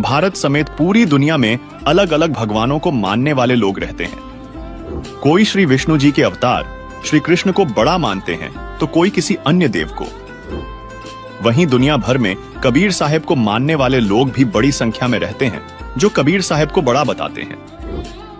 भारत समेत पूरी दुनिया में अलग अलग भगवानों को मानने वाले लोग रहते हैं। कोई श्री विष्णु जी के अवतार श्री कृष्ण को बड़ा मानते हैं तो कोई किसी अन्य देव को। वहीं दुनिया भर में कबीर साहब को मानने वाले लोग भी बड़ी संख्या में रहते हैं जो कबीर साहब को बड़ा बताते हैं।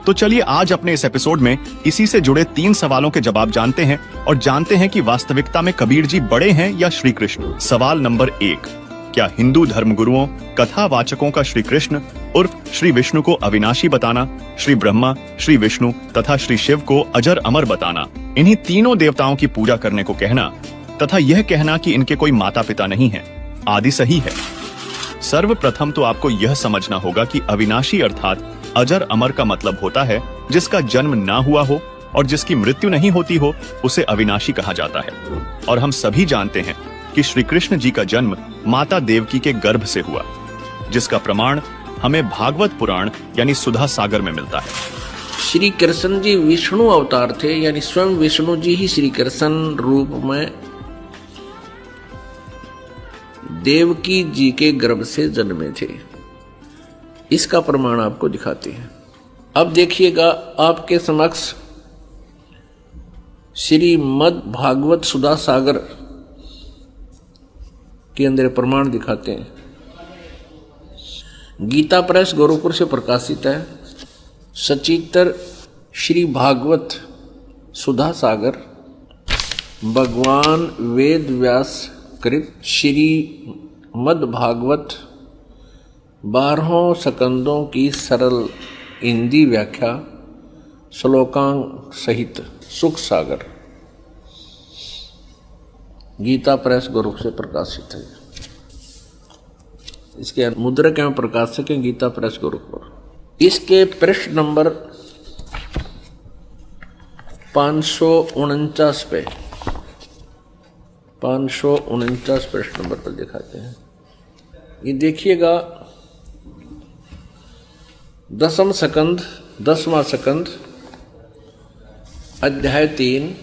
तो चलिए आज अपने इस एपिसोड में इसी से जुड़े 3 सवालों के जवाब जानते हैं और जानते हैं कि वास्तविकता में कबीर जी बड़े हैं या श्री कृष्ण। सवाल नंबर 1, क्या हिंदू धर्मगुरुओं कथावाचकों का श्री कृष्ण उर्फ श्री विष्णु को अविनाशी बताना, श्री ब्रह्मा, श्री विष्णु तथा श्री शिव को अजर अमर बताना, इन्हीं तीनों देवताओं की पूजा करने को कहना तथा यह कहना कि इनके कोई माता पिता नहीं है, आदि सही है? सर्वप्रथम तो आपको यह समझना होगा कि अविनाशी अर्थात अजर अमर का मतलब होता है जिसका जन्म ना हुआ हो और जिसकी मृत्यु नहीं होती हो, उसे अविनाशी कहा जाता है। और हम सभी जानते हैं कि श्री कृष्ण जी का जन्म माता देवकी के गर्भ से हुआ, जिसका प्रमाण हमें भागवत पुराण यानी सुधा सागर में मिलता है। श्री कृष्ण जी विष्णु अवतार थे, यानी स्वयं विष्णु जी ही श्री कृष्ण रूप में देवकी जी के गर्भ से जन्मे थे। इसका प्रमाण आपको दिखाते हैं। अब देखिएगा, आपके समक्ष श्रीमद् भागवत सुधा सागर के अंदर प्रमाण दिखाते हैं। गीता प्रेस गोरखपुर से प्रकाशित है। सचित्र श्री भागवत सुधा सागर, भगवान वेद व्यास कृत श्रीमद् भागवत 12 स्कंदों की सरल हिंदी व्याख्या श्लोकांक सहित सुख सागर, गीता प्रेस गोरखपुर से प्रकाशित है। इसके मुद्रक एवं प्रकाशक हैं गीता प्रेस गोरखपुर। इसके पृष्ठ नंबर 549 पे 549 पृष्ठ नंबर पर दिखाते हैं। ये देखिएगा, 10वां स्कंद अध्याय 3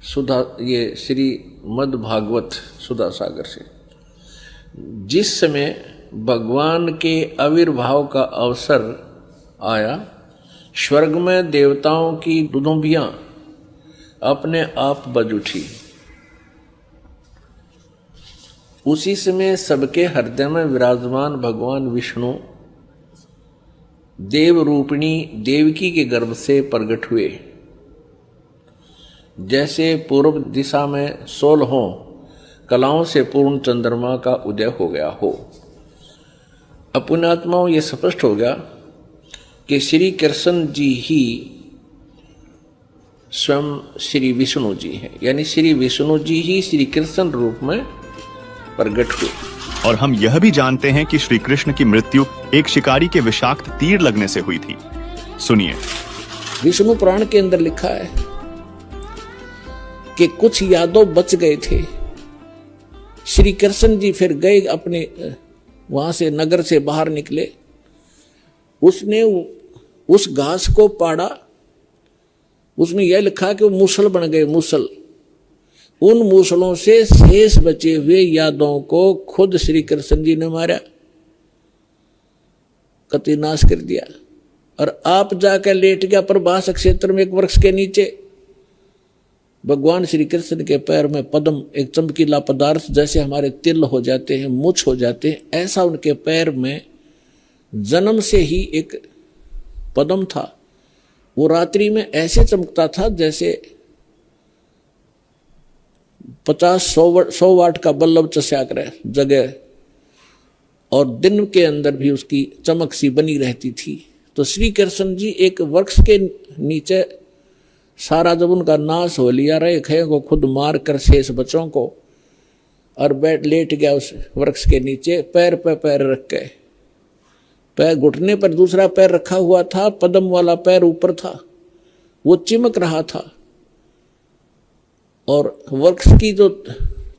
सुधा, ये श्रीमद् भागवत सुधा सागर से। जिस समय भगवान के आविर्भाव का अवसर आया, स्वर्ग में देवताओं की दुदुम्बियां अपने आप बज उठी। उसी समय सबके हृदय में विराजमान भगवान विष्णु देव रूपिणी देवकी के गर्भ से प्रकट हुए। जैसे पूर्व दिशा में 16 कलाओं से पूर्ण चंद्रमा का उदय हो गया हो। अपने आत्माओं ये स्पष्ट हो गया कि श्री कृष्ण जी ही स्वयं श्री विष्णु जी हैं, यानी श्री विष्णु जी ही श्री कृष्ण रूप में प्रकट हुए। और हम यह भी जानते हैं कि श्री कृष्ण की मृत्यु एक शिकारी के विषाक्त तीर लगने से हुई थी। सुनिए, विष्णु पुराण के अंदर लिखा है कि कुछ यादव बच गए थे। श्री कृष्ण जी फिर गए, अपने वहां से नगर से बाहर निकले। उसने उस घास को पाड़ा। उसमें यह लिखा कि वो मूसल बन गए, मूसल। उन मूसलों से शेष बचे हुए यादवों को खुद श्री कृष्ण जी ने मारा, कतिनाश कर दिया। और आप जाकर लेट गया प्रभास क्षेत्र में एक वृक्ष के नीचे। भगवान श्री कृष्ण के पैर में पद्म, एक चमकीला पदार्थ, जैसे हमारे तिल हो जाते हैं, मुछ हो जाते हैं, ऐसा उनके पैर में जन्म से ही एक पद्म था। वो रात्रि में ऐसे चमकता था जैसे 50-100 वाट का बल्लभ चस्याग्रह जगह, और दिन के अंदर भी उसकी चमक सी बनी रहती थी। तो श्री कृष्ण जी एक वृक्ष के नीचे, सारा जब उनका नाश हो लिया, रहे खे को खुद मार कर शेष बच्चों को, और बैठ लेट गया उस वृक्ष के नीचे। पैर पे पैर रख के, पैर घुटने पर दूसरा पैर रखा हुआ था, पद्म वाला पैर ऊपर था, वो चिमक रहा था। और वृक्ष की जो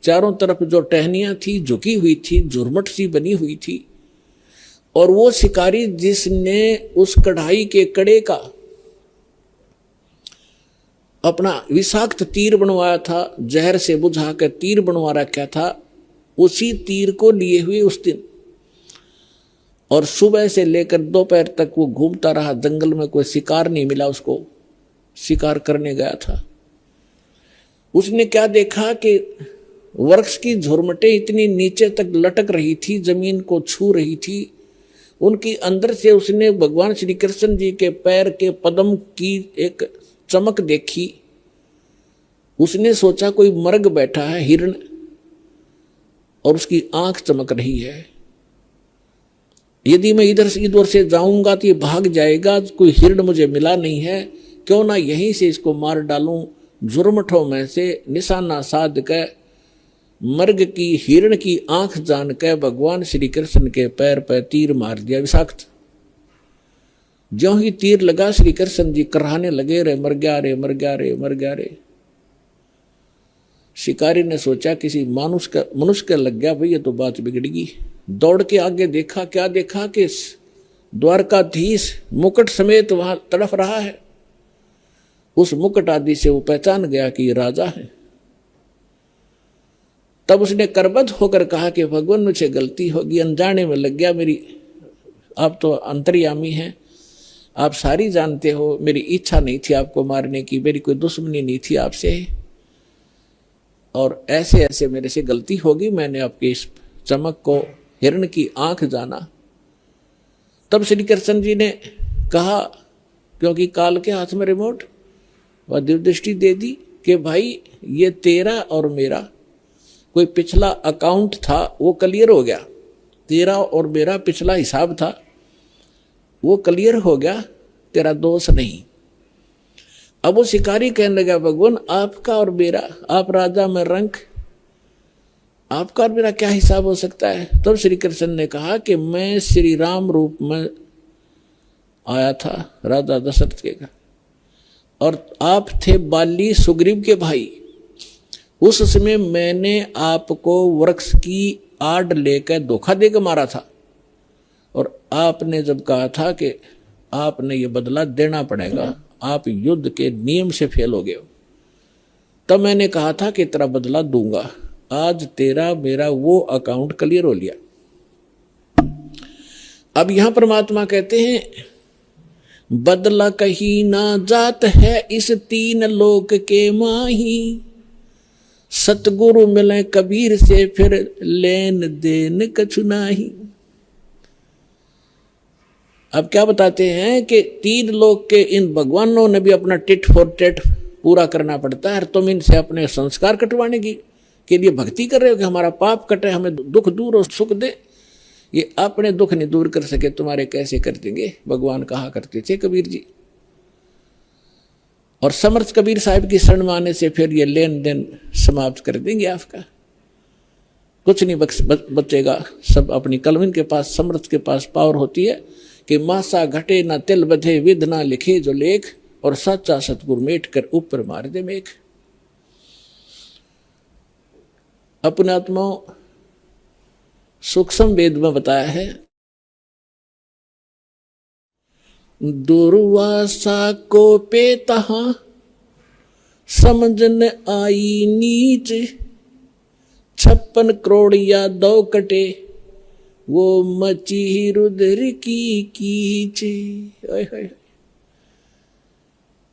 चारों तरफ जो टहनियां थी झुकी हुई थी, झुरमट सी बनी हुई थी। और वो शिकारी जिसने उस कढ़ाई के कड़े का अपना विषाक्त तीर बनवाया था, जहर से बुझा कर तीर बनवा रखा था, उसी तीर को लिए हुए उस दिन, और सुबह से लेकर दोपहर तक वो घूमता रहा जंगल में, कोई शिकार नहीं मिला उसको, शिकार करने गया था। उसने क्या देखा कि वृक्ष की झुरमटें इतनी नीचे तक लटक रही थी, जमीन को छू रही थी, उनकी अंदर से उसने भगवान श्री कृष्ण जी के पैर के पद्म की एक चमक देखी। उसने सोचा कोई मर्ग बैठा है हिरण, और उसकी आंख चमक रही है। यदि मैं इधर से इधर से जाऊंगा तो ये भाग जाएगा, कोई हिरण मुझे मिला नहीं है, क्यों ना यहीं से इसको मार डालूं। झुरमठों में से निशाना साध कर मर्ग की हिरण की आंख जान कर भगवान श्री कृष्ण के पैर पर तीर मार दिया विषाक्त। ज्यों ही तीर लगा श्री कृष्ण जी कराहने लगे, रे मर गया रे, मर गया रे, मर गया रे। शिकारी ने सोचा किसी मनुष्य का लग गया, भाई ये तो बात बिगड़गी। दौड़ के आगे देखा, क्या देखा कि द्वारकाधीश मुकुट समेत वहां तड़फ रहा है। उस मुकुट आदि से वो पहचान गया कि ये राजा है। तब उसने करबद्ध होकर कहा कि भगवान मुझे गलती होगी, अनजाने में लग गया मेरी, आप तो अंतर्यामी हैं, आप सारी जानते हो, मेरी इच्छा नहीं थी आपको मारने की, मेरी कोई दुश्मनी नहीं थी आपसे, और ऐसे ऐसे मेरे से गलती होगी, मैंने आपके इस चमक को हिरण की आंख जाना। तब श्री कृष्ण जी ने कहा, क्योंकि काल के हाथ में रिमोट, वह दिव्य दृष्टि दे दी कि भाई ये तेरा और मेरा कोई पिछला अकाउंट था, वो क्लियर हो गया। तेरा और मेरा पिछला हिसाब था, वो क्लियर हो गया, तेरा दोष नहीं। अब वो शिकारी कहने लगा, भगवान आपका और मेरा, आप राजा में रंक, आपका और मेरा क्या हिसाब हो सकता है। तब श्री कृष्ण ने कहा कि मैं श्री राम रूप में आया था राजा दशरथ के घर, और आप थे बाली सुग्रीव के भाई। उस समय मैंने आपको वृक्ष की आड़ लेकर धोखा देकर मारा था, और आपने जब कहा था कि आपने ये बदला देना पड़ेगा, आप युद्ध के नियम से फेल हो गए हो, तब मैंने कहा था कि तेरा बदला दूंगा। आज तेरा मेरा वो अकाउंट क्लियर हो लिया। अब यहां परमात्मा कहते हैं, बदला कहीं ना जात है इस तीन लोक के माही, सतगुरु मिले कबीर से फिर लेन देन कछु नाही। अब क्या बताते हैं कि तीन लोक के इन भगवानों ने भी अपना टिट फॉर टेट पूरा करना पड़ता है। तुम इनसे अपने संस्कार कटवाने के लिए भक्ति कर रहे हो कि हमारा पाप कटे, हमें दुख दूर और सुख दे। ये अपने दुख नहीं दूर कर सके, तुम्हारे कैसे कर देंगे, भगवान कहा करते थे कबीर जी। और समर्थ कबीर साहब की शरण में आने से फिर ये लेन देन समाप्त कर देंगे आपका, कुछ नहीं बचेगा। सब अपनी कलम, इनके पास, समर्थ के पास पावर होती है कि मासा घटे ना तिल बधे, विद ना लिखे जो लेख, और सच्चा सतगुरु मेट कर ऊपर मार दे मेघ। अपने आत्मा सूक्ष्म वेद में बताया है, दुर्वासा को पे तहां समझन आई नीच, 56 करोड़ या 2 कटे वो मची रुद्र की कीच।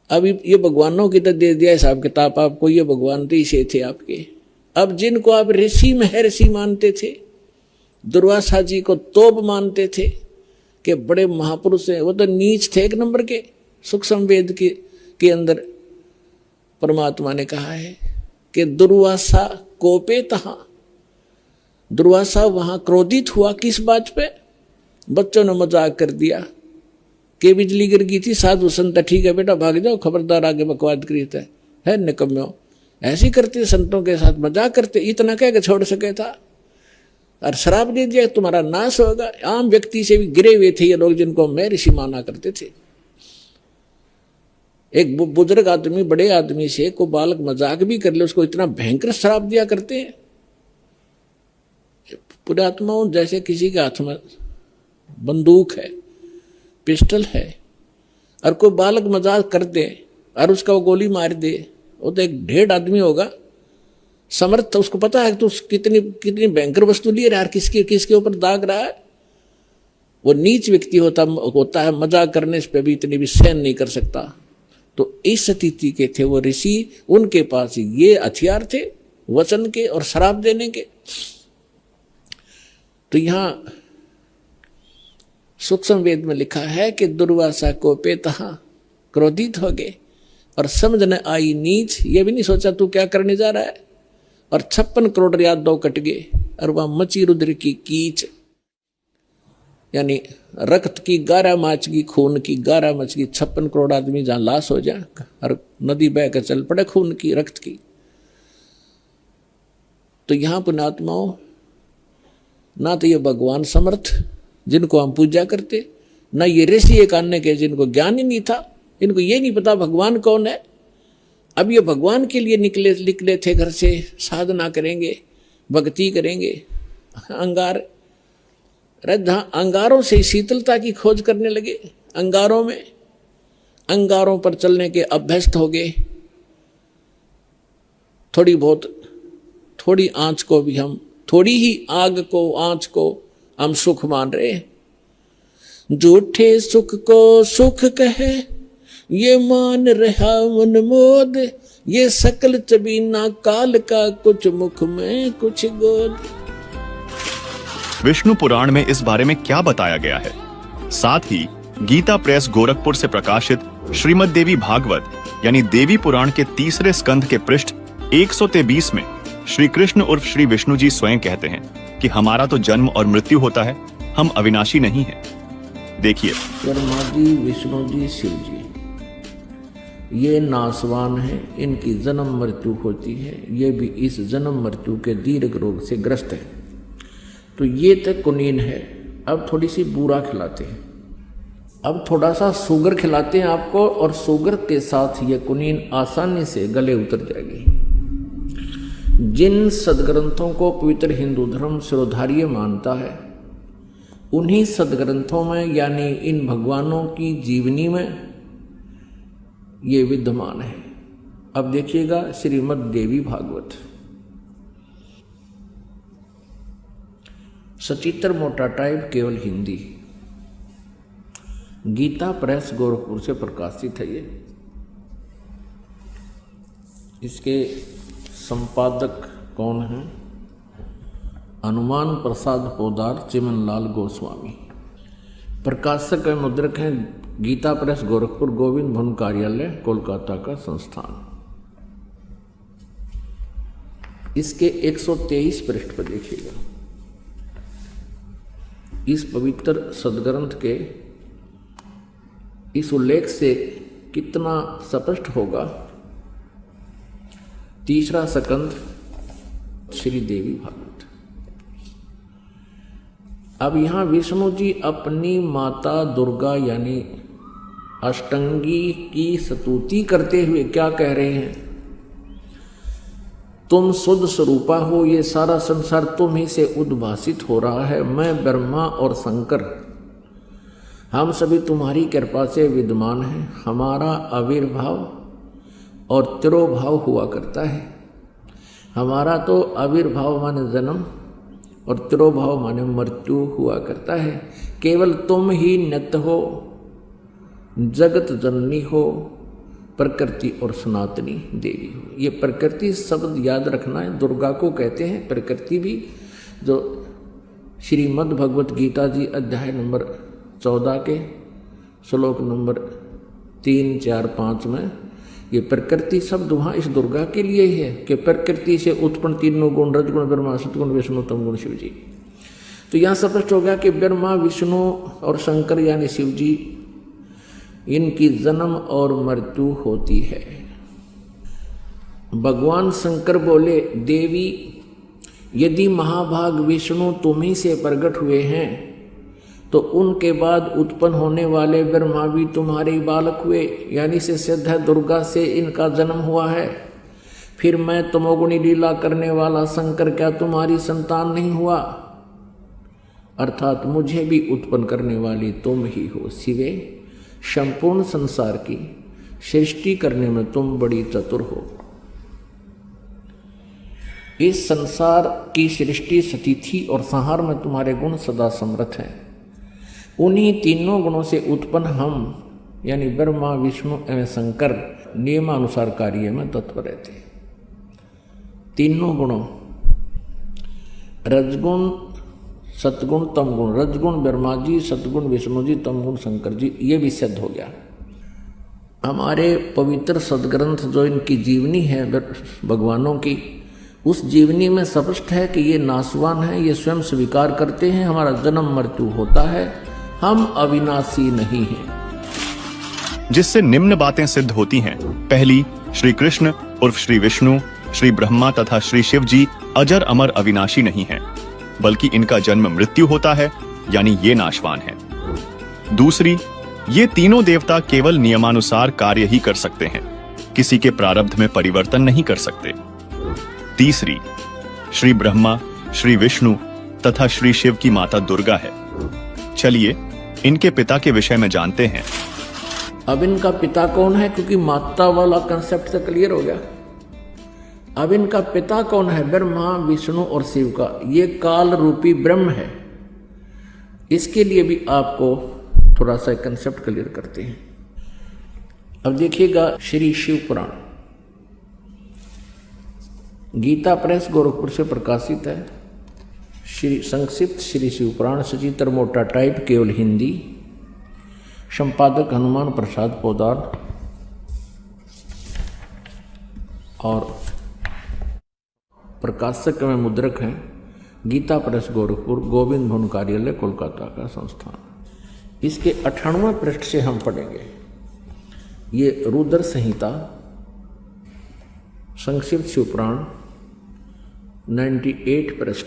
अब ये भगवानों की तो दे दिया हिसाब किताब आपको, ये भगवान तो इसे थे आपके। अब जिनको आप ऋषि महर्षि मानते थे, दुर्वासा जी को तोप मानते थे कि बड़े महापुरुष हैं, वो तो नीच थे एक नंबर के। सूक्ष्म वेद के अंदर परमात्मा ने कहा है कि दुर्वासा कोपे तहां, दुर्वासा वहां क्रोधित हुआ। किस बात पे? बच्चों ने मजाक कर दिया कि बिजली गिर गई थी, साधु संत ठीक है बेटा भाग जाओ, खबरदार आगे बकवाद करी है निकम्यो। ऐसे करते संतों के साथ मजाक करते, इतना कह के छोड़ सके था, और श्राप दे दिया तुम्हारा नाश होगा। आम व्यक्ति से भी गिरे हुए थे ये लोग, जिनको मैं ऋषि माना करते थे। एक बुजुर्ग आदमी, बड़े आदमी से को बालक मजाक भी कर ले, उसको इतना भयंकर श्राप दिया करते हैं। पुरात्माओं जैसे किसी के हाथ में बंदूक है, पिस्टल है, और कोई बालक मजाक कर दे और उसका वो गोली मार दे, वो तो एक 1.5 आदमी होगा, समर्थ, उसको पता है कि तू कितनी कितनी भयंकर वस्तु लिए रहा है, किसके किसके ऊपर दाग रहा है। वो नीच व्यक्ति होता है, मजाक करने पे भी इतनी भी सहन नहीं कर सकता। तो इस स्थिति के थे वो ऋषि, उनके पास ये हथियार थे वचन के और श्राप देने के। तो यहां सूक्ष्म वेद में लिखा है कि दुर्वासा को पेतहा, क्रोधित हो गए और समझ न आई नीच, ये भी नहीं सोचा तू क्या करने जा रहा है। और 56 करोड़ यादव कट गए और वह मची रुद्र की कीच, यानी रक्त की 11 मचगी, खून की 11 मचगी। 56 करोड़ आदमी जहां लाश हो जाए और नदी बह कर चल पड़े खून की, रक्त की। तो यहां पुण्यात्माओं, ना तो ये भगवान समर्थ जिनको हम पूजा करते, ना ये ऋषि एक अन्य के जिनको ज्ञान ही नहीं था, इनको ये नहीं पता भगवान कौन है। अब ये भगवान के लिए निकले थे घर से, साधना करेंगे, भक्ति करेंगे। अंगार, जहां अंगारों से शीतलता की खोज करने लगे, अंगारों में, अंगारों पर चलने के अभ्यस्त हो गए। थोड़ी बहुत, थोड़ी आंच को भी हम, थोड़ी ही आग को, आंच को हम सुख मान रहे हैं। झूठे सुख को सुख कहे, ये मान रहा मन मोद, ये सकल चबीना काल का, कुछ मुख में कुछ गोद। विष्णु पुराण में इस बारे में क्या बताया गया है? साथ ही गीता प्रेस गोरखपुर से प्रकाशित श्रीमद् देवी भागवत यानी देवी पुराण के 3रे स्कंध के पृष्ठ 123 में श्री कृष्ण उर्फ श्री विष्णु जी स्वयं कहते हैं कि हमारा तो जन्म और मृत्यु होता है, हम अविनाशी नहीं हैं। देखिए, ब्रह्मा जी, विष्णु जी, शिव जी ये नासवान है, इनकी जन्म मृत्यु होती है, ये भी इस जन्म मृत्यु के दीर्घ रोग से ग्रस्त है। तो ये तक कुनीन है। अब थोड़ी सी बूरा खिलाते हैं, अब थोड़ा सा शुगर खिलाते हैं आपको, और शुगर के साथ ये कुनीन आसानी से गले उतर जाएगी। जिन सदग्रंथों को पवित्र हिंदू धर्म शिरोधार्य मानता है, उन्हीं सदग्रंथों में यानी इन भगवानों की जीवनी में ये विद्यमान है। अब देखिएगा श्रीमद् देवी भागवत, सचित्र मोटा टाइप, केवल हिंदी, गीता प्रेस गोरखपुर से प्रकाशित है। ये इसके संपादक कौन हैं? हनुमान प्रसाद पोदार, चिमनलाल गोस्वामी। प्रकाशक एवं मुद्रक हैं गीता प्रेस गोरखपुर, गोविंद भवन कार्यालय, कोलकाता का संस्थान। इसके 123 पृष्ठ पर देखिएगा। इस पवित्र सदग्रंथ के इस उल्लेख से कितना स्पष्ट होगा। 3रा स्कंध श्री देवी भागवत। अब यहां विष्णु जी अपनी माता दुर्गा यानी अष्टंगी की स्तुति करते हुए क्या कह रहे हैं? तुम शुद्ध स्वरूपा हो, ये सारा संसार तुम ही से उद्भासित हो रहा है। मैं ब्रह्मा और शंकर, हम सभी तुम्हारी कृपा से विद्यमान हैं। हमारा आविर्भाव और तिरोभाव हुआ करता है। हमारा तो आविर्भाव माने जन्म और तिरोभाव माने मृत्यु हुआ करता है। केवल तुम ही नित्य हो, जगत जननी हो, प्रकृति और सनातनी देवी हो। ये प्रकृति शब्द याद रखना है, दुर्गा को कहते हैं प्रकृति भी। जो श्रीमद् भगवत गीता जी अध्याय नंबर 14 के श्लोक नंबर 3, 4, 5 में ये प्रकृति शब्द वहाँ इस दुर्गा के लिए ही है कि प्रकृति से उत्पन्न तीनों गुण, रजगुण, ब्रह्मा, सतगुण, विष्णु, तमगुण, शिव जी। तो यहाँ स्पष्ट हो गया कि ब्रह्मा, विष्णु और शंकर यानी शिव जी, इनकी जन्म और मृत्यु होती है। भगवान शंकर बोले, देवी यदि महाभाग विष्णु तुम्ही से प्रकट हुए हैं तो उनके बाद उत्पन्न होने वाले ब्रह्मा भी तुम्हारे बालक हुए, यानी से सिद्ध है दुर्गा से इनका जन्म हुआ है। फिर मैं तमोगुणी लीला करने वाला शंकर क्या तुम्हारी संतान नहीं हुआ? अर्थात मुझे भी उत्पन्न करने वाली तुम ही हो शिवे। संपूर्ण संसार की सृष्टि करने में तुम बड़ी चतुर हो। इस संसार की सृष्टि स्थिति और संहार में तुम्हारे गुण सदा समर्थ हैं। उन्हीं तीनों गुणों से उत्पन्न हम यानी ब्रह्मा विष्णु एवं शंकर नियमानुसार कार्य में तत्पर रहते हैं। तीनों गुणों रजगुण सतगुण तमगुण, रजगुण ब्रह्मा जी, सतगुण विष्णु जी, तमगुण शंकर जी, ये भी सिद्ध हो गया। हमारे पवित्र सदग्रंथ जो इनकी जीवनी है भगवानों की, उस जीवनी में स्पष्ट है कि ये नाशवान है, ये स्वयं स्वीकार करते हैं हमारा जन्म मृत्यु होता है, हम अविनाशी नहीं हैं। जिससे निम्न बातें सिद्ध होती हैं। पहली, श्री कृष्ण उर्फ श्री विष्णु, श्री ब्रह्मा तथा श्री शिव जी अजर अमर अविनाशी नहीं हैं, बल्कि इनका जन्म मृत्यु होता है, यानी ये नाशवान है। दूसरी, ये तीनों देवता केवल नियमानुसार कार्य ही कर सकते हैं, किसी के प्रारब्ध में परिवर्तन नहीं कर सकते। तीसरी, श्री ब्रह्मा, श्री विष्णु तथा श्री शिव की माता दुर्गा है। चलिए इनके पिता के विषय में जानते हैं। अब इनका पिता कौन है, क्योंकि माता वाला कंसेप्ट तो क्लियर हो गया। अब इनका पिता कौन है, ब्रह्मा विष्णु और शिव का, ये काल रूपी ब्रह्म है। इसके लिए भी आपको थोड़ा सा कंसेप्ट क्लियर करते हैं। अब देखिएगा श्री शिव पुराण, गीता प्रेस गोरखपुर से प्रकाशित है। श्री संक्षिप्त श्री शिव पुराण, सचित्र मोटा टाइप, केवल हिंदी, संपादक हनुमान प्रसाद पोदार और प्रकाशक में मुद्रक हैं गीता प्रेस गोरखपुर, गोविंद भवन कार्यालय कोलकाता का संस्थान। इसके 98वें पृष्ठ से हम पढ़ेंगे। ये रुद्र संहिता संक्षिप्त शिवपुराण 98 पृष्ठ,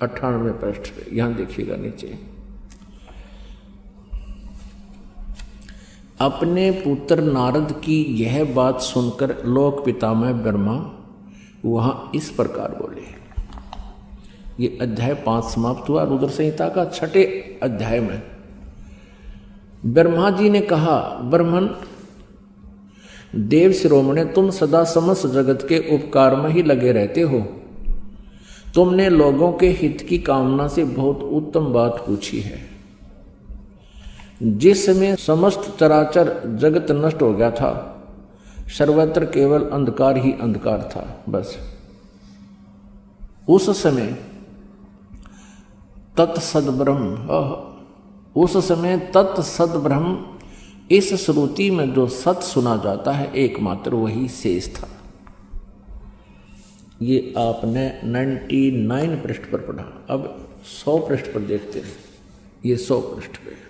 98वें पृष्ठ पे, यहां देखिएगा नीचे। अपने पुत्र नारद की यह बात सुनकर लोक पितामह ब्रह्मा वहां इस प्रकार बोले। ये अध्याय 5 समाप्त हुआ रुद्र संहिता का। 6ठे अध्याय में ब्रह्मा जी ने कहा, ब्रह्मन देव शिरोमणे, तुम सदा समस्त जगत के उपकार में ही लगे रहते हो। तुमने लोगों के हित की कामना से बहुत उत्तम बात पूछी है। जिसमें समस्त चराचर जगत नष्ट हो गया था, सर्वत्र केवल अंधकार ही अंधकार था, बस उस समय तत्सद ब्रह्म, उस समय तत्सद ब्रह्म, इस श्रुति में जो सत सुना जाता है एकमात्र वही शेष था। ये आपने 99 पृष्ठ पर पढ़ा। अब 100 पृष्ठ पर देखते हैं। ये 100 पृष्ठ पे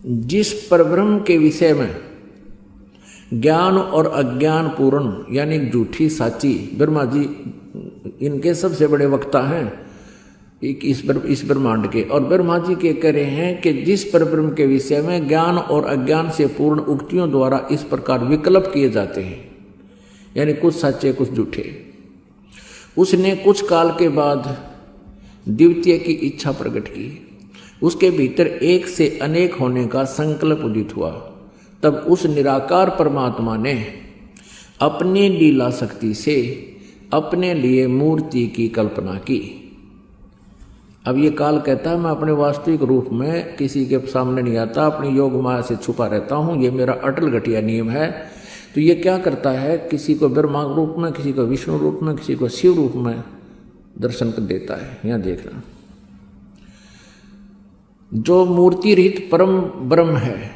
जिस परब्रह्म के विषय में ज्ञान और अज्ञान पूर्ण यानी झूठी साची, ब्रह्मा जी इनके सबसे बड़े वक्ता हैं इस ब्रह्मांड के, और ब्रह्मा जी के कह रहे हैं कि जिस परब्रह्म के विषय में ज्ञान और अज्ञान से पूर्ण उक्तियों द्वारा इस प्रकार विकल्प किए जाते हैं, यानी कुछ सच्चे कुछ झूठे, उसने कुछ काल के बाद द्वितीय की इच्छा प्रकट की। उसके भीतर एक से अनेक होने का संकल्प उदित हुआ। तब उस निराकार परमात्मा ने अपनी लीला शक्ति से अपने लिए मूर्ति की कल्पना की। अब ये काल कहता है मैं अपने वास्तविक रूप में किसी के सामने नहीं आता, अपनी योग माया से छुपा रहता हूँ, ये मेरा अटल घटिया नियम है। तो ये क्या करता है, किसी को ब्रह्मा रूप में, किसी को विष्णु रूप में, किसी को शिव रूप में दर्शन कर देता है। यहाँ देखना, जो मूर्ति रहित परम ब्रह्म है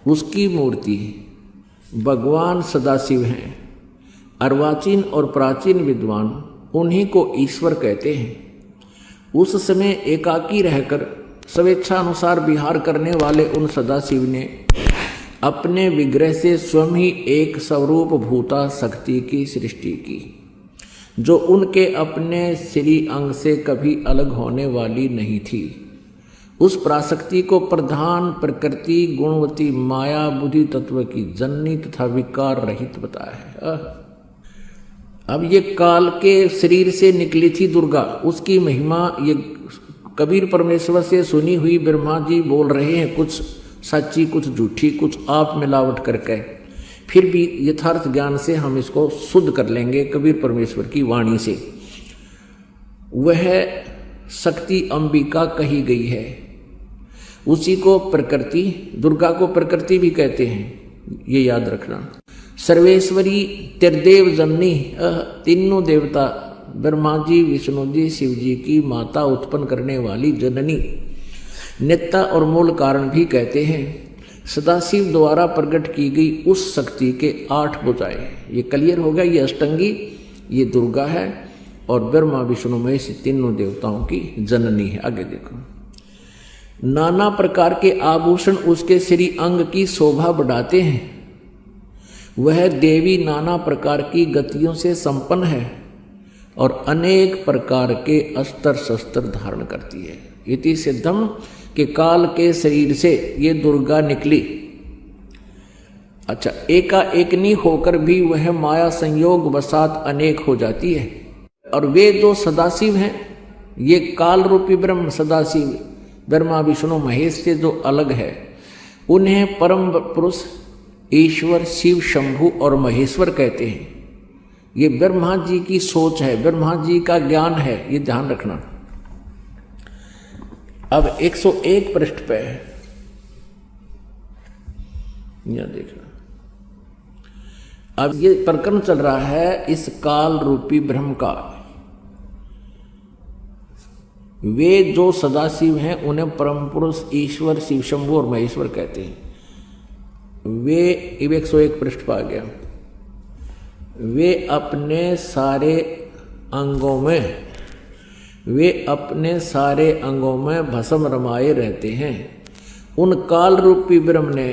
उसकी मूर्ति भगवान सदाशिव हैं। अर्वाचीन और प्राचीन विद्वान उन्हीं को ईश्वर कहते हैं। उस समय एकाकी रहकर स्वेच्छानुसार विहार करने वाले उन सदाशिव ने अपने विग्रह से स्वयं ही एक स्वरूप भूता शक्ति की सृष्टि की, जो उनके अपने श्री अंग से कभी अलग होने वाली नहीं थी। उस पराशक्ति को प्रधान प्रकृति गुणवती माया बुद्धि तत्व की जननी तथा विकार रहित बताया है। अब ये काल के शरीर से निकली थी दुर्गा, उसकी महिमा ये कबीर परमेश्वर से सुनी हुई ब्रह्मा जी बोल रहे हैं कुछ सच्ची कुछ झूठी, कुछ आप मिलावट करके, फिर भी यथार्थ ज्ञान से हम इसको शुद्ध कर लेंगे कबीर परमेश्वर की वाणी से। वह शक्ति अंबिका कही गई है, उसी को प्रकृति, दुर्गा को प्रकृति भी कहते हैं, ये याद रखना। सर्वेश्वरी त्रिदेव जननी, तीनों देवता ब्रह्मा जी, विष्णु जी, शिव जी की माता, उत्पन्न करने वाली जननी, नेता और मूल कारण भी कहते हैं। सदाशिव द्वारा प्रकट की गई उस शक्ति के 8 भुजाएं, ये क्लियर हो गया। ये अष्टंगी, ये दुर्गा है और ब्रह्मा विष्णु महेश तीनों देवताओं की जननी है। आगे देखो, नाना प्रकार के आभूषण उसके श्री अंग की शोभा बढ़ाते हैं। वह देवी नाना प्रकार की गतियों से संपन्न है और अनेक प्रकार के अस्त्र शस्त्र धारण करती है। इति सिद्धम के काल के शरीर से ये दुर्गा निकली। अच्छा, एकाएकनी होकर भी वह माया संयोग वसात अनेक हो जाती है। और वे जो सदाशिव हैं, ये काल रूपी ब्रह्म सदाशिव ब्रह्मा विष्णु महेश से जो अलग है, उन्हें परम पुरुष ईश्वर शिव शंभु और महेश्वर कहते हैं। ये ब्रह्मा जी की सोच है, ब्रह्मा जी का ज्ञान है, ये ध्यान रखना। अब 101 पृष्ठ पे यह देखना। अब ये प्रकरण चल रहा है इस काल रूपी ब्रह्म का। वे जो सदाशिव हैं उन्हें परम पुरुष ईश्वर शिव शंभु और महेश्वर कहते हैं। वे 101 पृष्ठ पर आ गया। वे अपने सारे अंगों में भस्म रमाए रहते हैं। उन काल रूपी ब्रह्म ने,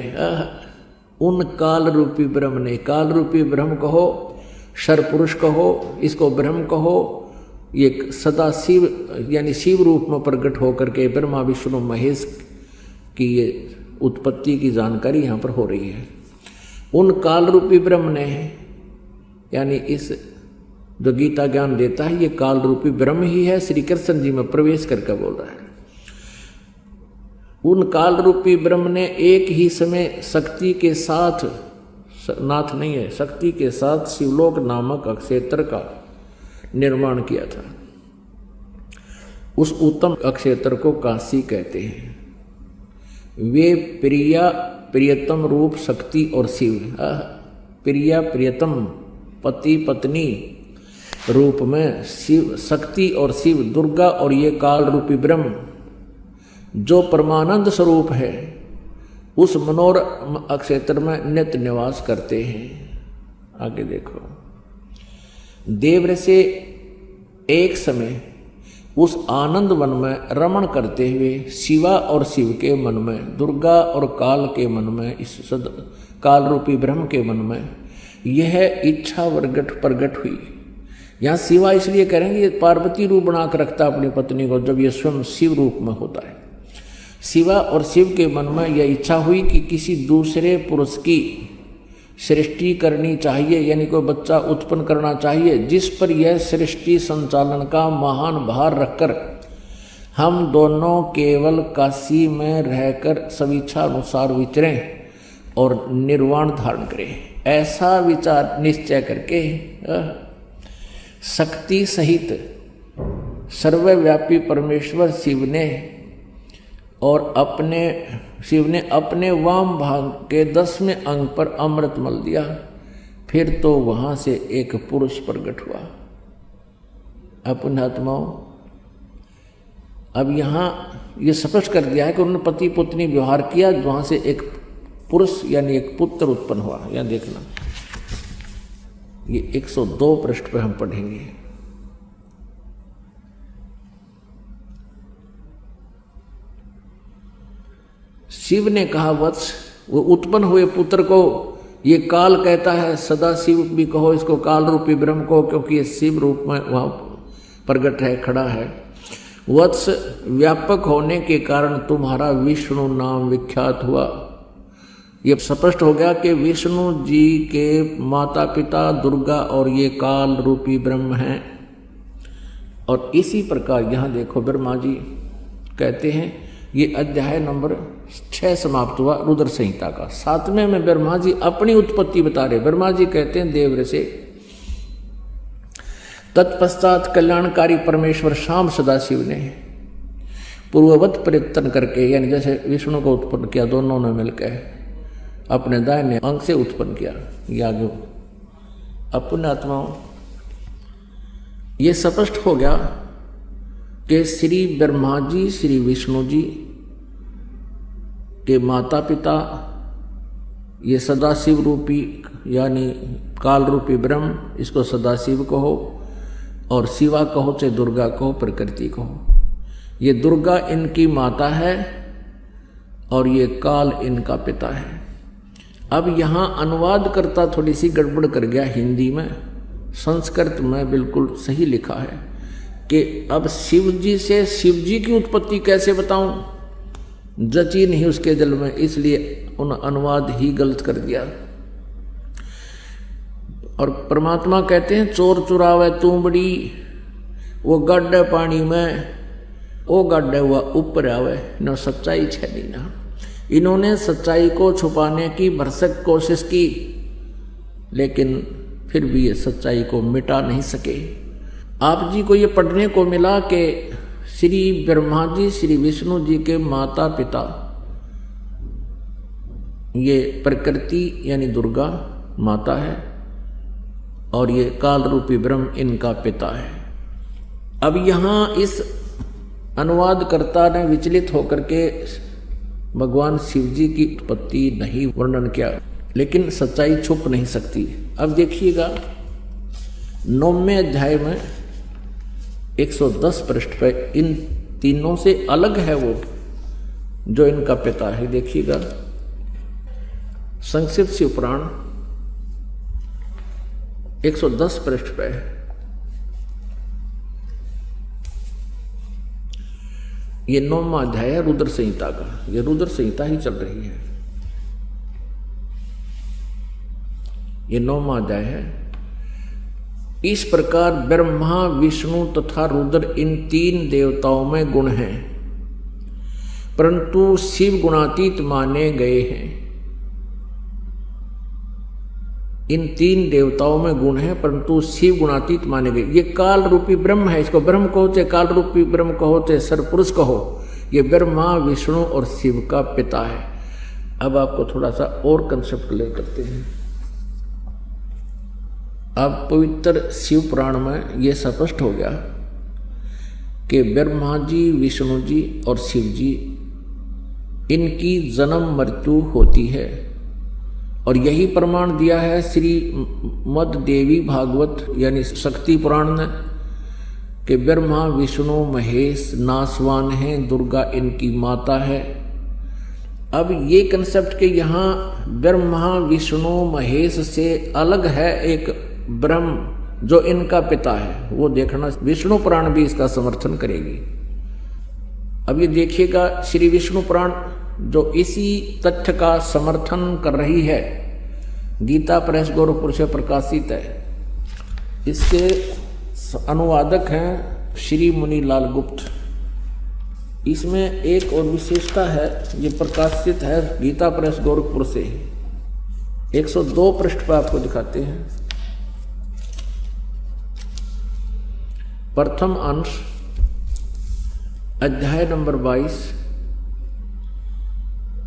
काल रूपी ब्रह्म कहो, शरपुरुष कहो, इसको ब्रह्म कहो, ये सदा शिव यानी शिव रूप में प्रकट होकर के ब्रह्मा विष्णु महेश की ये उत्पत्ति की जानकारी यहाँ पर हो रही है। उन काल रूपी ब्रह्म ने, यानी इस जो गीता ज्ञान देता है, ये काल रूपी ब्रह्म ही है। श्री कृष्ण जी में प्रवेश करके बोल रहा है। उन काल रूपी ब्रह्म ने एक ही समय शक्ति के साथ, नाथ नहीं है, शक्ति के साथ शिवलोक नामक अक्षेत्र का निर्माण किया था। उस उत्तम अक्षेत्र को काशी कहते हैं। वे प्रियतम रूप शक्ति और शिव, प्रियतम पति पत्नी रूप में शिव, शक्ति और शिव, दुर्गा और ये काल रूपी ब्रह्म जो परमानंद स्वरूप है, उस मनोर अक्षेत्र में नित्य निवास करते हैं। आगे देखो, देव से एक समय उस आनंद वन में रमण करते हुए शिवा और शिव के मन में, दुर्गा और काल के मन में, इस काल रूपी ब्रह्म के मन में यह इच्छा प्रगट हुई। यहाँ शिवा इसलिए करेंगे, ये पार्वती रूप बनाकर रखता अपनी पत्नी को, जब ये स्वयं शिव रूप में होता है। शिवा और शिव के मन में यह इच्छा हुई कि किसी दूसरे पुरुष की सृष्टि करनी चाहिए, यानी कोई बच्चा उत्पन्न करना चाहिए, जिस पर यह सृष्टि संचालन का महान भार रखकर हम दोनों केवल काशी में रहकर स्वेच्छा अनुसार विचरें और निर्वाण धारण करें। ऐसा विचार निश्चय करके शक्ति सहित सर्वव्यापी परमेश्वर शिव ने अपने वाम भाग के 10वें अंग पर अमृत मल दिया। फिर तो वहां से एक पुरुष प्रकट हुआ। पुण्यात्माओं, अब यहाँ ये स्पष्ट कर दिया है कि उन्होंने पति पत्नी व्यवहार किया, वहां से एक पुरुष यानी एक पुत्र उत्पन्न हुआ। यहाँ देखना, ये 102 पृष्ठ पर हम पढ़ेंगे। शिव ने कहा, वत्स, वो उत्पन्न हुए पुत्र को ये काल कहता है, सदा शिव भी कहो, इसको काल रूपी ब्रह्म को, क्योंकि ये शिव रूप में वहां प्रगट है, खड़ा है। वत्स, व्यापक होने के कारण तुम्हारा विष्णु नाम विख्यात हुआ। ये स्पष्ट हो गया कि विष्णु जी के माता पिता दुर्गा और ये काल रूपी ब्रह्म हैं। और इसी प्रकार यहाँ देखो, ब्रह्मा जी कहते हैं, ये अध्याय नंबर 6 समाप्त हुआ रुद्र संहिता का। 7वें में ब्रह्मा जी अपनी उत्पत्ति बता रहे। ब्रह्मा जी कहते हैं देव से तत्पश्चात कल्याणकारी परमेश्वर शाम सदाशिव ने पूर्ववत प्रयत्न करके, यानी जैसे विष्णु को उत्पन्न किया, दोनों ने मिलकर अपने दाहिने अंग से उत्पन्न किया यादव अपने आत्माओं। ये स्पष्ट हो गया कि श्री ब्रह्मा जी श्री विष्णु जी के माता पिता ये सदाशिव रूपी यानी काल रूपी ब्रह्म, इसको सदाशिव कहो और शिवा कहो चाहे दुर्गा कहो प्रकृति कहो। ये दुर्गा इनकी माता है और ये काल इनका पिता है। अब यहाँ अनुवाद करता थोड़ी सी गड़बड़ कर गया हिंदी में, संस्कृत में बिल्कुल सही लिखा है कि अब शिव जी से शिव जी की उत्पत्ति कैसे बताऊं, जची नहीं उसके दिल में, इसलिए उन अनुवाद ही गलत कर दिया। और परमात्मा कहते हैं चोर चुरावे तूंबड़ी, वो गड्ढे पानी में, वो गड्ढे हुआ ऊपर आवे न सच्चाई छेदी ना। इन्होंने सच्चाई को छुपाने की भरसक कोशिश की, लेकिन फिर भी ये सच्चाई को मिटा नहीं सके। आप जी को ये पढ़ने को मिला कि श्री ब्रह्मा जी श्री विष्णु जी के माता पिता ये प्रकृति यानी दुर्गा माता है और ये काल रूपी ब्रह्म इनका पिता है। अब यहाँ इस अनुवादकर्ता ने विचलित होकर के भगवान शिव जी की उत्पत्ति नहीं वर्णन किया, लेकिन सच्चाई छुप नहीं सकती। अब देखिएगा 9वें अध्याय में 110 पृष्ठ पर इन तीनों से अलग है वो जो इनका पिता है। देखिएगा संक्षिप्त शिव पुराण 110 पृष्ठ पर ये 9वां अध्याय है रुद्र संहिता का। ये रुद्र संहिता ही चल रही है, ये 9वां अध्याय है। इस प्रकार ब्रह्मा विष्णु तथा रुद्र इन तीन देवताओं में गुण हैं, परंतु शिव गुणातीत माने गए हैं। इन तीन देवताओं में गुण है परंतु शिव गुणातीत माने गए। ये काल रूपी ब्रह्म है, इसको ब्रह्म कहो चाहे काल रूपी ब्रह्म कहो चाहे सरपुरुष कहो, ये ब्रह्मा विष्णु और शिव का पिता है। अब आपको थोड़ा सा और कंसेप्ट क्लियर करते हैं। अब पवित्र शिव पुराण में यह स्पष्ट हो गया कि ब्रह्मा जी विष्णु जी और शिव जी इनकी जन्म मृत्यु होती है, और यही प्रमाण दिया है श्री मद देवी भागवत यानी शक्ति पुराण ने कि ब्रह्मा विष्णु महेश नासवान हैं, दुर्गा इनकी माता है। अब ये कंसेप्ट के यहाँ ब्रह्मा विष्णु महेश से अलग है एक ब्रह्म जो इनका पिता है, वो देखना विष्णु पुराण भी इसका समर्थन करेगी। अब ये देखिएगा श्री विष्णु पुराण जो इसी तथ्य का समर्थन कर रही है, गीता प्रेस गोरखपुर से प्रकाशित है। इसके अनुवादक हैं श्री मुनि लाल गुप्त। इसमें एक और विशेषता है, ये प्रकाशित है गीता प्रेस गोरखपुर से। 102 पृष्ठ पर आपको दिखाते हैं। प्रथम अंश अध्याय नंबर 22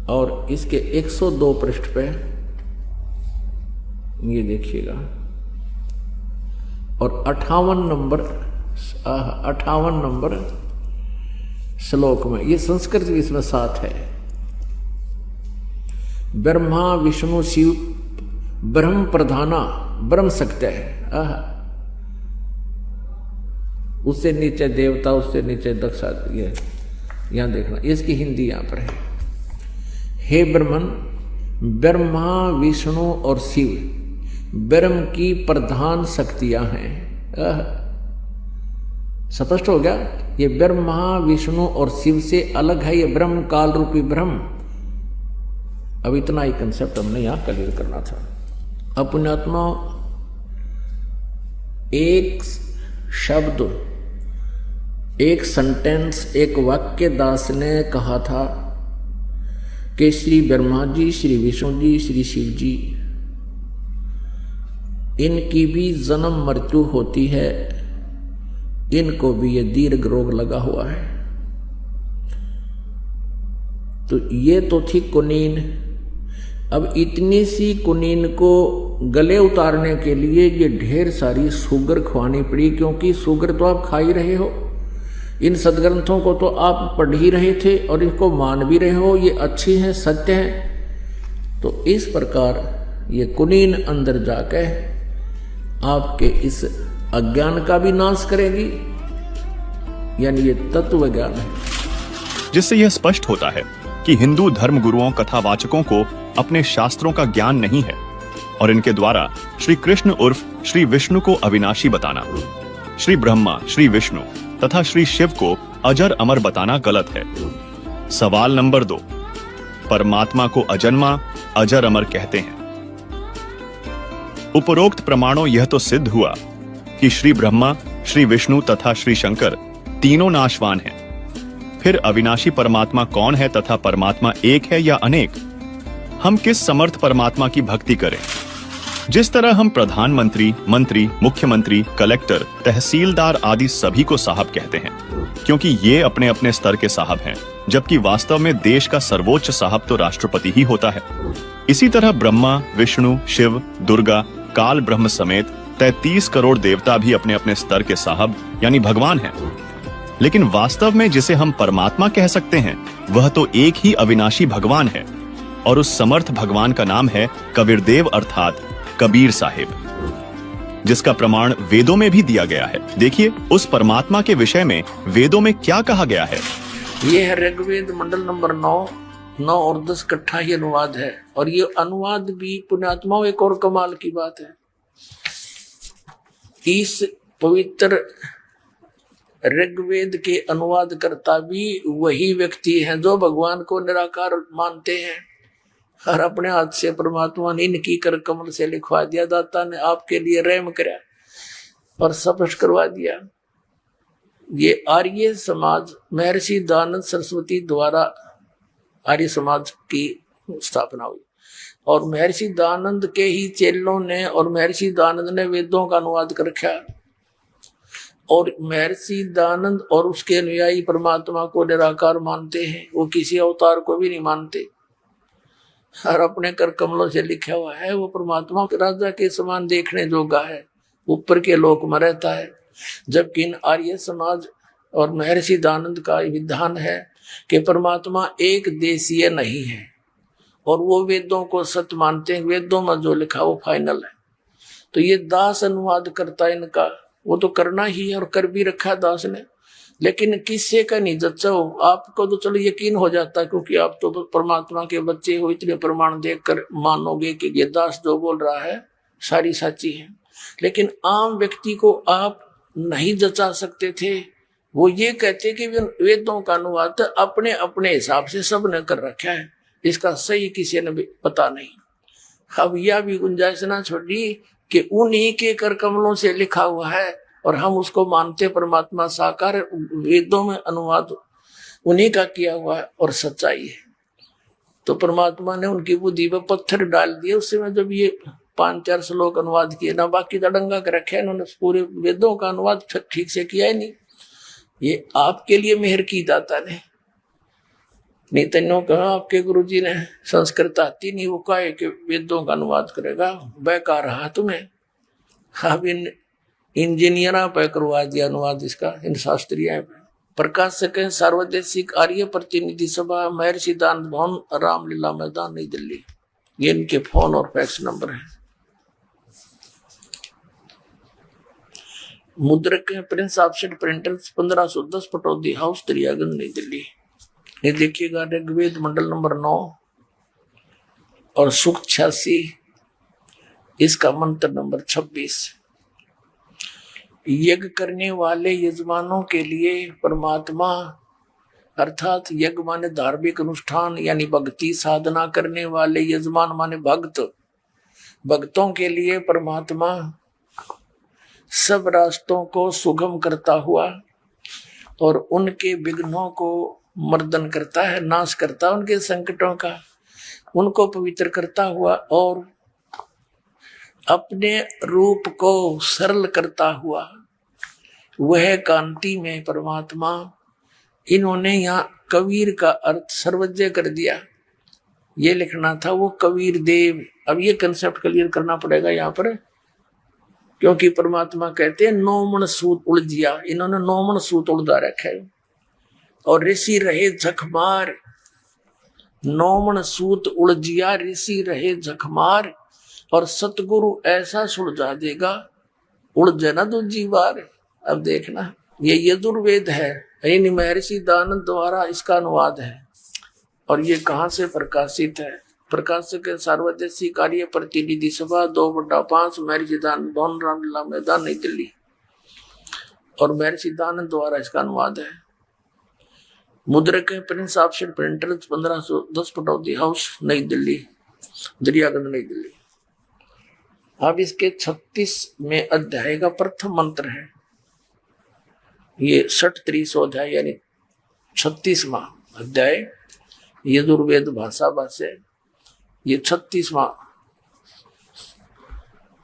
और इसके 102 पृष्ठ पे ये देखिएगा, और 58 नंबर श्लोक में ये संस्कृत भी इसमें साथ है। ब्रह्मा विष्णु शिव ब्रह्म प्रधाना ब्रह्म सत्य है, उससे नीचे देवता, उससे नीचे दक्ष। ये यहां देखना, इसकी हिंदी यहां पर है। हे ब्रह्मन, ब्रह्मा विष्णु और शिव ब्रह्म की प्रधान शक्तियां हैं। स्पष्ट हो गया, ये ब्रह्मा विष्णु और शिव से अलग है, ये ब्रह्म काल रूपी ब्रह्म। अब इतना ही कंसेप्ट हमने यहां क्लियर करना था। अब पुण्यात्मा एक शब्द एक सेंटेंस, एक वाक्य दास ने कहा था कि श्री ब्रह्मा जी, श्री विष्णु जी, श्री शिव जी, इनकी भी जन्म मृत्यु होती है, इनको भी ये दीर्घ रोग लगा हुआ है। तो ये तो थी कुनीन। अब इतनी सी कुनीन को गले उतारने के लिए ये ढेर सारी शुगर खुआनी पड़ी, क्योंकि शुगर तो आप खा ही रहे हो, इन सदग्रंथों को तो आप पढ़ ही रहे थे और इनको मान भी रहे हो, ये अच्छी हैं, सत्य हैं। तो इस प्रकार ये कुनीन अंदर जाके आपके इस अज्ञान का भी नाश करेगी, यानी ये तत्व ज्ञान है। जिससे यह स्पष्ट होता है कि हिंदू धर्म गुरुओं कथावाचकों को अपने शास्त्रों का ज्ञान नहीं है और इनके द्वारा श्री कृष्ण उर्फ श्री विष्णु को अविनाशी बताना, श्री ब्रह्मा, श्री विष्णु तथा श्री शिव को अजर अमर बताना गलत है। सवाल नंबर 2, परमात्मा को अजन्मा, अजर अमर कहते हैं। उपरोक्त प्रमाणों यह तो सिद्ध हुआ कि श्री ब्रह्मा, श्री विष्णु तथा श्री शंकर तीनों नाशवान हैं। फिर अविनाशी परमात्मा कौन है तथा परमात्मा एक है या अनेक? हम किस समर्थ परमात्मा की भक्ति करें? जिस तरह हम प्रधानमंत्री, मंत्री, मुख्यमंत्री, कलेक्टर, तहसीलदार आदि सभी को साहब कहते हैं, क्योंकि ये अपने अपने स्तर के साहब हैं, जबकि वास्तव में देश का सर्वोच्च साहब तो राष्ट्रपति ही होता है। इसी तरह ब्रह्मा, विष्णु, शिव, दुर्गा, काल ब्रह्म समेत 33 करोड़ देवता भी अपने अपने स्तर के साहब यानी भगवान हैं। लेकिन वास्तव में जिसे हम परमात्मा कह सकते हैं वह तो एक ही अविनाशी भगवान है, और उस समर्थ भगवान का नाम है कबीरदेव अर्थात कबीर साहिब, जिसका प्रमाण वेदों में भी दिया गया है। देखिए उस परमात्मा के विषय में वेदों में क्या कहा गया है। ये है ऋग्वेद मंडल नंबर 9 और 10 इकट्ठा ही अनुवाद है, और ये अनुवाद भी पुण्यात्माओं एक और कमाल की बात है। इस पवित्र ऋग्वेद के अनुवाद करता भी वही व्यक्ति हैं जो भगवान को निराकार मानते हैं, और अपने हाथ से परमात्मा ने इनकी कर कमल से लिखवा दिया, दाता ने आपके लिए रहम कराया और स्पष्ट करवा दिया। ये आर्य समाज महर्षि दयानंद सरस्वती द्वारा आर्य समाज की स्थापना हुई, और महर्षि दयानंद के ही चेलों ने और महर्षि दयानंद ने वेदों का अनुवाद कर रखा, और महर्षि दयानंद और उसके अनुयायी परमात्मा को निराकार मानते हैं, वो किसी अवतार को भी नहीं मानते, और अपने कर कमलों से लिखा हुआ है वो परमात्मा के राजा के समान देखने जोगा है, ऊपर के लोक में रहता है। जबकि इन आर्य समाज और महर्षि दयानंद का विधान है कि परमात्मा एक देशीय नहीं है, और वो वेदों को सत्य मानते हैं, वेदों में जो लिखा वो फाइनल है। तो ये दास अनुवाद करता इनका, वो तो करना ही है और कर भी रखा दास ने, लेकिन किससे का नहीं जच्चा हो। आपको तो चलो यकीन हो जाता है, क्योंकि आप तो परमात्मा के बच्चे हो, इतने प्रमाण देखकर मानोगे कि ये दास जो बोल रहा है सारी सच्ची है। लेकिन आम व्यक्ति को आप नहीं जचा सकते थे। वो ये कहते कि वेदों का अनुवाद अपने अपने हिसाब से सबने कर रखा है, इसका सही किसी ने भी पता नहीं। अब यह भी गुंजाइश ना छोड़ी कि उन्हीं के कर कमलों से लिखा हुआ है और हम उसको मानते परमात्मा साकार, वेदों में अनुवाद उन्हीं का किया हुआ है और सच्चाई है। तो परमात्मा ने उनकी बुद्धि पर पत्थर डाल दिए उस समय जब ये 5-4 श्लोक अनुवाद किए ना, बाकी दड़ंगा कर रखे, इन्होंने पूरे वेदों का अनुवाद ठीक से किया ही नहीं। ये आपके लिए मेहर की दाता ने, नहीं तो कहा आपके गुरुजी ने संस्कृत आती नहीं, वो कहे कि वेदों का अनुवाद करेगा, बेकार रहा तुम्हें। अब इन इंजीनियरा पे करवा दिया अनुवाद इसका, इन शास्त्रीय प्रकाशक हैं सार्वदेशिक आर्य प्रतिनिधि सभा, महर्षि दयानंद भवन, रामलीला मैदान, नई दिल्ली। ये इनके फोन और फैक्स नंबर है। मुद्रक है Prince offset printers, 1510 Pataudi house, Daryaganj, नई दिल्ली। ये देखिएगा ऋग्वेद मंडल नंबर 9 और सूक्त 86, इसका मंत्र नंबर 26। यज्ञ करने वाले यजमानों के लिए परमात्मा अर्थात यज्ञ माने धार्मिक अनुष्ठान यानी भक्ति साधना करने वाले यजमान माने भक्त, भक्तों के लिए परमात्मा सब रास्तों को सुगम करता हुआ और उनके विघ्नों को मर्दन करता है, नाश करता उनके संकटों का, उनको पवित्र करता हुआ और अपने रूप को सरल करता हुआ वह कांति में परमात्मा। इन्होंने यहाँ कबीर का अर्थ सर्वज्ञ कर दिया, ये लिखना था वो कबीर देव। अब ये कंसेप्ट क्लियर करना पड़ेगा यहाँ पर, क्योंकि परमात्मा कहते हैं नौमन सूत उलझिया, इन्होंने नौमन सूत उलझा रखा है। और ऋषि रहे झकमार, नौमन सूत उलझिया ऋषि रहे झकमार, और सतगुरु ऐसा सुलझा देगा उलझे ना दूजी बार। अब देखना ये यजुर्वेद है, इन महर्षि दानंद द्वारा इसका अनुवाद है। और ये कहाँ से प्रकाशित है? प्रकाशक सार्वदेशी कार्य प्रतिनिधि सभा 2/5 महर्षि दानंद भवन रामलीला मैदान नई दिल्ली। और महर्षि दानंद द्वारा इसका अनुवाद है। मुद्रक है Prince option printer 1510 Pataudi house नई दिल्ली, दरियागंज नई दिल्ली। अब इसके 36वें अध्याय का प्रथम मंत्र है, ये 60 अध्याय यानी 36वां अध्याय यजुर्वेद भाषा भाष्य, ये 36वां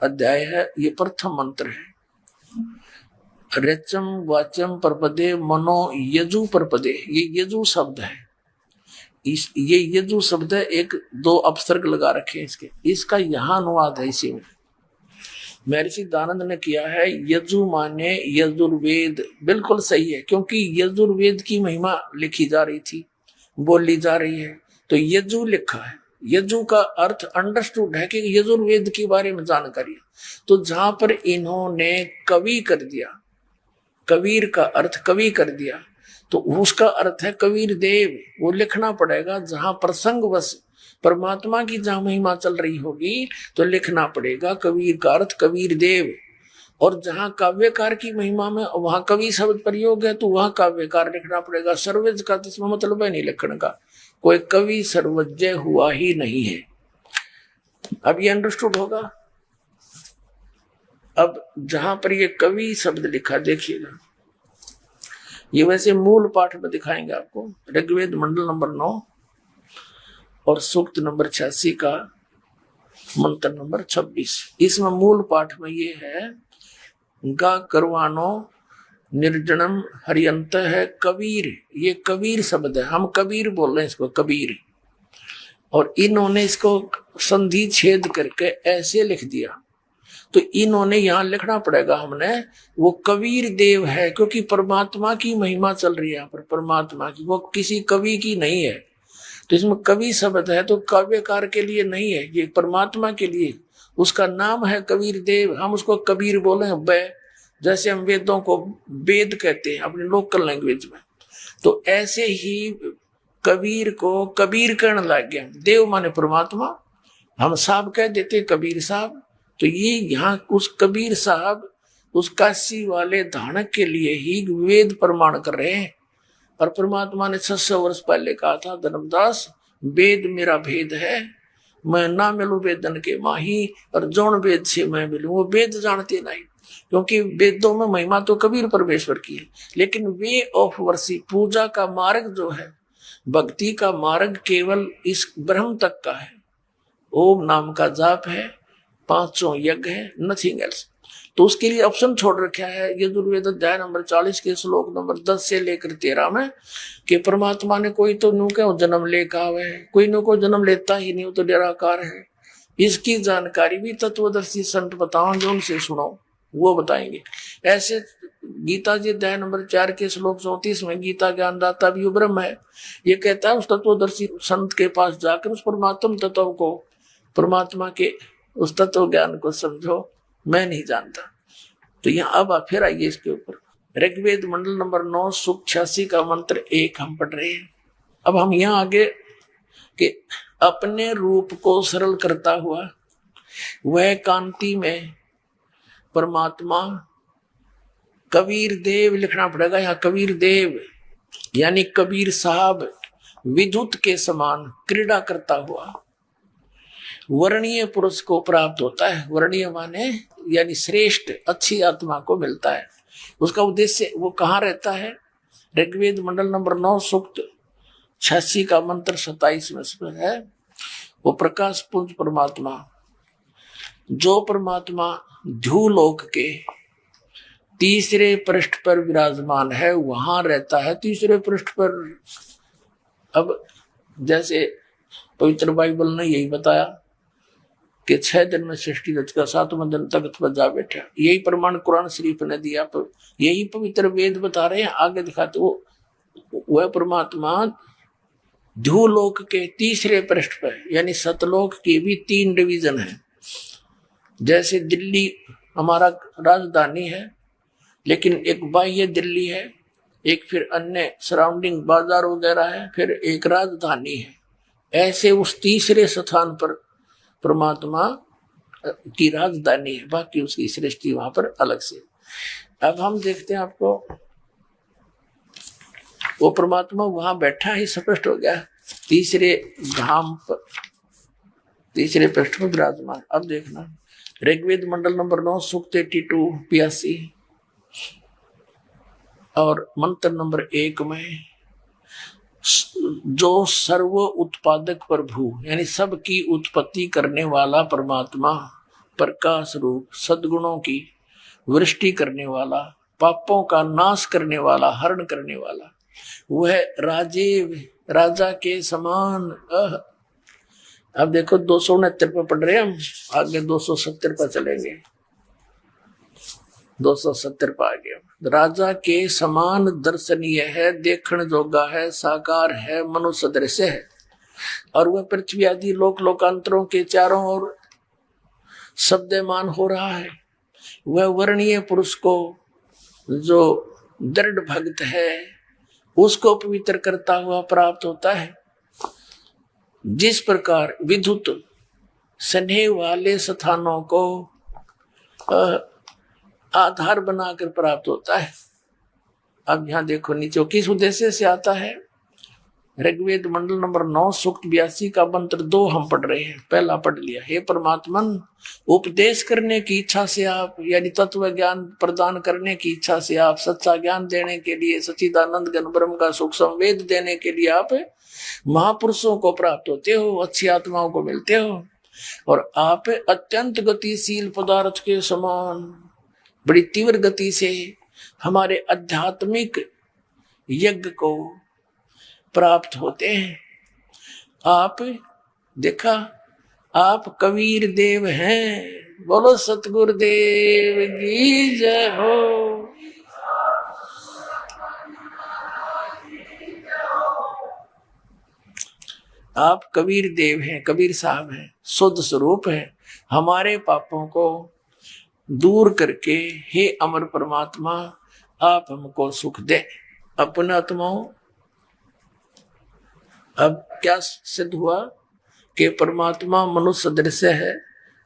अध्याय है, ये प्रथम मंत्र है। रेचम वाचम परपदे मनो यजु परपदे, ये यजु शब्द है। ये यजु शब्द है, एक दो अपसर्ग लगा रखे हैं इसके, इसका यहाँ अनुवाद है इसी में महर्षि दानंद ने किया है। यजु माने यजुर्वेद, बिल्कुल सही है, क्योंकि यजुर्वेद की महिमा लिखी जा रही थी, बोली जा रही है, तो यजु लिखा है। यजु का अर्थ अंडरस्टूड है कि यजुर्वेद के बारे में जानकारी है। तो जहां पर इन्होंने कवि कर दिया, कबीर का अर्थ कवि कर दिया, तो उसका अर्थ है कबीर देव। वो लिखना पड़ेगा, जहां प्रसंगवश परमात्मा की जहां महिमा चल रही होगी तो लिखना पड़ेगा कबीर का अर्थ कबीर देव। और जहां काव्यकार की महिमा में वहां कवि शब्द प्रयोग है तो वहां काव्यकार लिखना पड़ेगा। सर्वज्ञ का तो इसमें मतलब है नहीं लिखने का, कोई कवि सर्वज्ञ हुआ ही नहीं है। अब ये अंडरस्टूड होगा। अब जहां पर ये कवि शब्द लिखा देखिएगा, ये वैसे मूल पाठ में दिखाएंगे आपको, ऋग्वेद मंडल नंबर 9 और सूक्त नंबर 86 का मंत्र नंबर 26। इसमें मूल पाठ में ये है, गा करवानो निर्जनम हरियंत है कबीर, ये कबीर शब्द है, हम कबीर बोल रहे हैं इसको कबीर। और इन्होंने इसको संधि छेद करके ऐसे लिख दिया, तो इन्होंने यहां लिखना पड़ेगा हमने वो कबीर देव है, क्योंकि परमात्मा की महिमा चल रही है यहाँ पर, परमात्मा की, वो किसी कवि की नहीं है। तो इसमें कवि शब्द है तो काव्यकार के लिए नहीं है, ये परमात्मा के लिए, उसका नाम है कबीर देव। हम उसको कबीर बोले हैं बै, जैसे हम वेदों को वेद कहते हैं अपने लोकल लैंग्वेज में, तो ऐसे ही कबीर को कबीर कहने लग गया। देव माने परमात्मा, हम साहब कह देते कबीर साहब। तो ये यहाँ उस कबीर साहब उस काशी वाले धानक के लिए ही वेद प्रमाण कर रहे हैं। और परमात्मा ने 600 वर्ष पहले कहा था, धर्मदास वेद मेरा भेद है, मैं ना मिलूं वेदन के माही, और जौन वेद से मैं मिलूं वो वेद जानते नहीं। क्योंकि वेदों में महिमा तो कबीर परमेश्वर की है, लेकिन वे ऑफ वर्शिप, पूजा का मार्ग जो है, भक्ति का मार्ग केवल इस ब्रह्म तक का है। ओम नाम का जाप है, 500 यज्ञ है, नथिंग एल्स। तो उसके लिए ऑप्शन छोड़ रखा है यजुर्वेद अध्याय नंबर 40 के श्लोक नंबर 10 से लेकर 13 में, कि परमात्मा ने कोई तो नु क्या जन्म लेकर आवे, कोई नु को जन्म लेता ही नहीं, वो तो निराकार है। इसकी जानकारी भी तत्वदर्शी संत बताओ, जो उनसे सुनो वो बताएंगे। ऐसे गीता जी अध्याय नंबर 4 के श्लोक 34 में गीता ज्ञानदाता भी ब्रह्म है, ये कहता है उस तत्वदर्शी संत के पास जाकर उस परमात्म तत्व को, परमात्मा के उस तत्व ज्ञान को समझो, मैं नहीं जानता। तो यहाँ अब आप फिर आइए इसके ऊपर, ऋग्वेद मंडल नंबर 9 सूक्त 86 का मंत्र 1 हम पढ़ रहे हैं। अब हम यहाँ आगे कि अपने रूप को सरल करता हुआ वह कांति में परमात्मा कबीर देव लिखना पड़ेगा। यहाँ कबीर देव यानी कबीर साहब विद्युत के समान क्रीड़ा करता हुआ वर्णीय पुरुष को प्राप्त होता है। वर्णीय माने यानी श्रेष्ठ, अच्छी आत्मा को मिलता है। उसका उद्देश्य वो कहाँ रहता है? ऋग्वेद मंडल नंबर 9 सूक्त 86 का मंत्र 27 में है। वो प्रकाश पुंज परमात्मा, जो परमात्मा ध्युलोक के तीसरे पृष्ठ पर विराजमान है, वहां रहता है तीसरे पृष्ठ पर। अब जैसे पवित्र बाइबल ने यही बताया कि 6 दिन में सृष्टि रचका, 7वें दिन तख्त पर जा बैठा। यही प्रमाण कुरान शरीफ ने दिया, यही पवित्र वेद बता रहे हैं। आगे दिखाते वह परमात्मा ध्युलोक के तीसरे पृष्ठ पर, यानी सतलोक की भी 3 डिवीजन है। जैसे दिल्ली हमारा राजधानी है, लेकिन एक बाह्य दिल्ली है, एक फिर अन्य सराउंडिंग बाजार वगैरह है, फिर एक राजधानी है। ऐसे उस तीसरे स्थान पर परमात्मा की राजधानी है, बाकी उसकी सृष्टि वहां पर अलग से। अब हम देखते हैं, आपको वो परमात्मा वहां बैठा ही स्पष्ट हो गया, तीसरे धाम पर, तीसरे पृष्ठ पर विराजमान। अब देखना ऋग्वेद मंडल नंबर 9 सूक्त 82 और मंत्र नंबर 1 में, जो सर्व उत्पादक प्रभु यानी सबकी उत्पत्ति करने वाला परमात्मा, प्रकाश रूप, सद्गुणों की वृष्टि करने वाला, पापों का नाश करने वाला, हरण करने वाला, वह राजा के समान। अब देखो 269 पर पढ़ रहे हैं हम, आगे 270 पर चलेंगे। 270 पर आ गया। राजा के समान दर्शनीय है, देखण जोगा है, साकार है, मनुष्य सदृश्य है, और वह पृथ्वी आदि लोक लोकांतरों के चारों ओर शब्दमान हो रहा है। वह वर्णीय पुरुष को, जो दृढ़ भक्त है, उसको पवित्र करता हुआ प्राप्त होता है। जिस प्रकार विद्युत स्नेह वाले स्थानों को आधार बनाकर प्राप्त होता है। अब यहां देखो नीचे किस उद्देश्य से आता है। ऋग्वेद मंडल नंबर 9 सूक्त 82 का मंत्र 2 हम पढ़ रहे हैं। पहला पढ़ लिया, हे परमात्मन, उपदेश करने की इच्छा से आप, यानी तत्व ज्ञान प्रदान करने की इच्छा से आप, सच्चा ज्ञान देने के लिए, सच्चिदानंद घन ब्रह्म का सुख संवेद देने के लिए आप महापुरुषों को प्राप्त होते हो, अच्छी आत्माओं को मिलते हो, और आप अत्यंत गतिशील पदार्थ के समान बड़ी तीव्र गति से हमारे आध्यात्मिक यज्ञ को प्राप्त होते हैं। आप देखा, आप कबीर देव हैं। बोलो सतगुरुदेव की जय हो। आप कबीर देव हैं, कबीर साहब हैं, शुद्ध स्वरूप हैं। हमारे पापों को दूर करके हे अमर परमात्मा, आप हमको सुख दे। अपना आत्माओं, अब क्या सिद्ध हुआ कि परमात्मा मनुष्य सदृश है,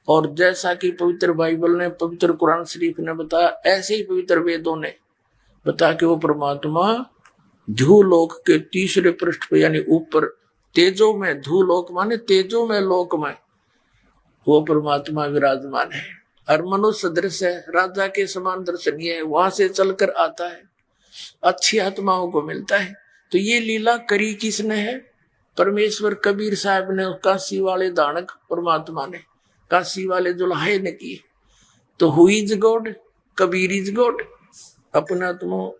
और जैसा कि पवित्र बाइबल ने, पवित्र कुरान शरीफ ने बताया, ऐसे ही पवित्र वेदों ने बताया कि वो परमात्मा ध्युलोक के तीसरे पृष्ठ पर, यानी ऊपर तेजो में, ध्युलोक माने तेजो में, लोक में वो परमात्मा विराजमान है, और मनुष्य सदृश है, राजा के समान दर्शनीय है, वहां से चलकर आता है, अच्छी आत्माओं को मिलता है। तो ये लीला करी किसने है? परमेश्वर कबीर साहब ने, काशी वाले दानक परमात्मा ने, काशी वाले जुल्हाए ने की। तो who is God? Kabir is God. अपना तुम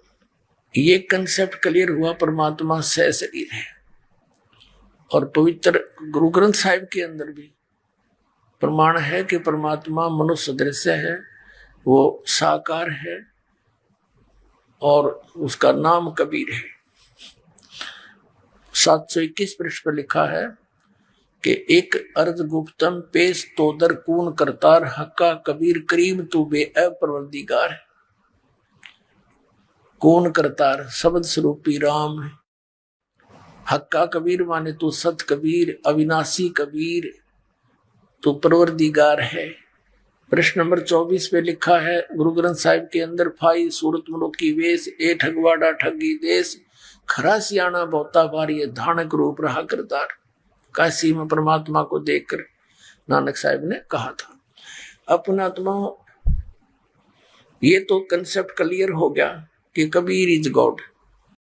ये कंसेप्ट क्लियर हुआ, परमात्मा सह शरीर है। और पवित्र गुरु ग्रंथ साहिब के अंदर भी प्रमाण है कि परमात्मा मनुष्य सदृश है, वो साकार है, और उसका नाम कबीर है। 721 पृष्ठ पर लिखा है कि एक अर्ज गुप्तम पेश तोदर कून करतार, हक्का कबीर करीम तू बे परवरदिगार है। कौन करतार शब्द स्वरूपी राम है। हक्का कबीर माने तू सत कबीर, अविनाशी कबीर, तो परवरदिगार है। प्रश्न नंबर 24 पे लिखा है गुरु ग्रंथ साहिब के अंदर, फाई सूरत मनुखी वेश, ए ठगवाड़ा ठगी देश, खरा सियाना बहुता भारी, धानक रूप रहा करतार। काशी में परमात्मा को देखकर नानक साहिब ने कहा था। अपना ये तो कंसेप्ट क्लियर हो गया कि कबीर इज गॉड।